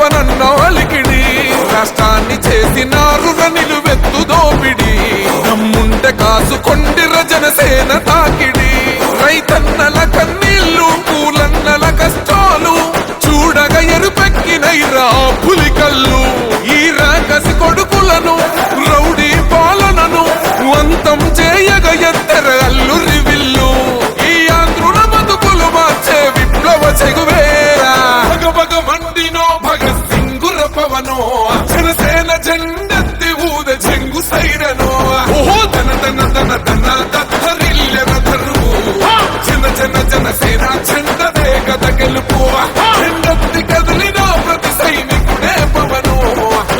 పవనన్న అలికిడి రాష్ట్రాన్ని చేసినారు నిలువెత్తు దోపిడి దమ్ముంటే కాసుకొండిర జనసేన తాకిడి రైతన్నల కన్నీళ్లు పూలన్నల కష్టాలు చూడగ ఎరుపెక్కినైరా పులికల్లు ఈ రాకసి కొడుకులను రౌడీ పాలనను అంతం చేయగ ఎత్తెర అల్లురి విల్లు ఈ ఆంధ్రుల బతుకులు మార్చే విప్లవ చెగువేరా భగభగ మండినో భగత్ సింగుర పవనో జనసేన జెండెత్తి ఊద చెంగు సైరనో ఓహో తన తన తన తన దత్తరిల్లెన ధరువు జన జన జనసేన జెండదే కథ గెలుపు జెండెత్తి కదిలిన ప్రతి సైనికుడే పవనో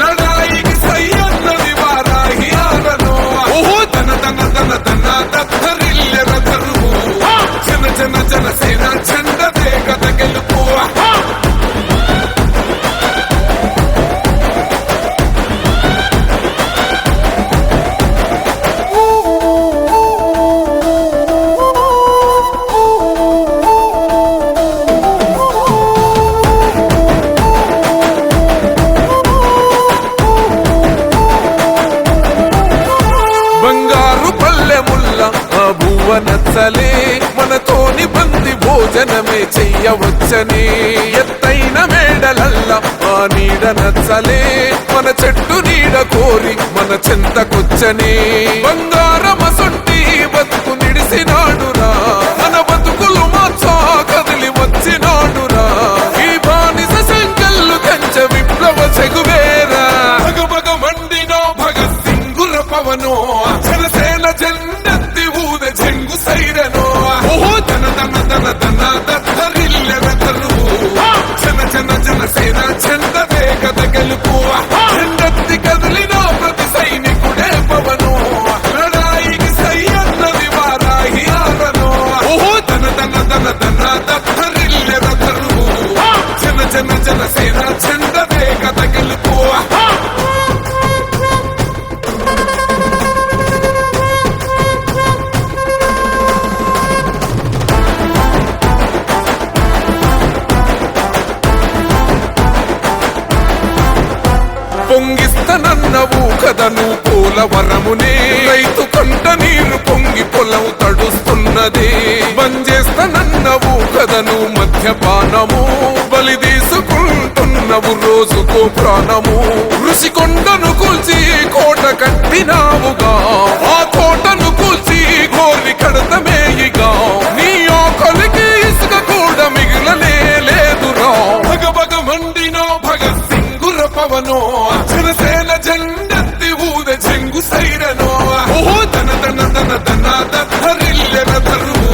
లడాయికి సై అన్నది వారాహి ఆరనో ఓహో తన తన తన తన దత్తరిల్లెన ధరువు జన జన జనసేన జెండదే కథ గెలుపు బంగారు పల్లెముల్ల ఆ భువ నచ్చలే మనతోని బంది భోజనమే చెయ్యవచ్చని ఎత్తైన మేడలల్ల ఆ నీడ నచ్చలే మన చెట్టు నీడ కోరి మన చెంతకొచ్చని బంగారమసొంటి బతుకు నిడిసినాడురా మన బతుకులు మార్చా కదిలి వచ్చినాడురా ఈ బానిస సంకల్లు కంచ విప్లవ చెగువేరా భగభగ మండినో భగత్ సింగుర పవనో జనసేన జెండెత్తి ఊద చెంగు సైరనో ఓహో తన తన తన తన దత్తరిల్లెన ధరువు జన జన జనసేన జెండదే కథ గెలుపు జెండెత్తి కదిలిన ప్రతి సైనికుడే పవనో లడాయికి సై అన్నది వారాహి ఆరనో ఓహో తన తన తన తన దత్తరిల్లెన ధరువు జన జన జనసేన జెండదే కథ గెలుపు పొంగిస్తనన్నవు కదను పోలవరమునే రైతు కంట నీరు పొంగి పొలం తడుస్తున్నది బంజేస్తనన్నవు కదను మద్యపానము బలి తీసుకుంటున్నవు రోజుకో ప్రాణము ఋషికొండను కూల్చి కోట కట్టినావుగా ఆ కోటను కూల్చి గోరి కడతమేయిగా నీ ఆకలికి ఇసుక కూడా మిగిలనే లేదురా భగభగ మండినో భగత్ సింగుర పవనో జనసేన జెండెత్తి ఊద చెంగు సైరనో ఓహో తన తన తన తన దత్తరిల్లెన ధరువు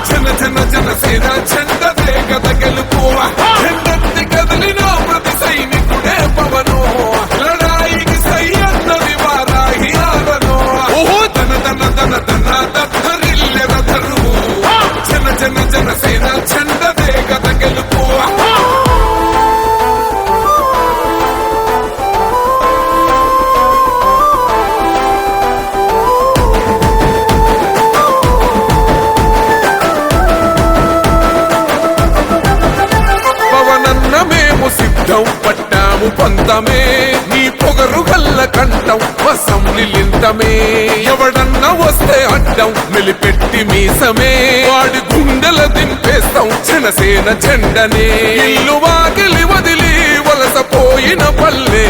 జన జన జనసేన జెండదే కథ గెలుపు జెండెత్తి కదిలిన ప్రతి సైనికుడే పవనో లడాయికి సై అన్నది వారాహి ఆరనో ఓహో తన తన తన తన దత్తరిల్లెన ధరువు జన జన జనసేన జెండదే కథ గెలుపు మేము సిద్ధం పట్టాము పంతమే నీ పొగరు గల్ల కంఠం వసం నిలింతమే ఎవడన్నా వస్తే అడ్డం మెలిపెట్టి మీసమే వాడి గుండెల దింపేస్తాం జనసేన జెండనే ఇల్లు వాకిలి వదిలి వలసపోయిన పల్లె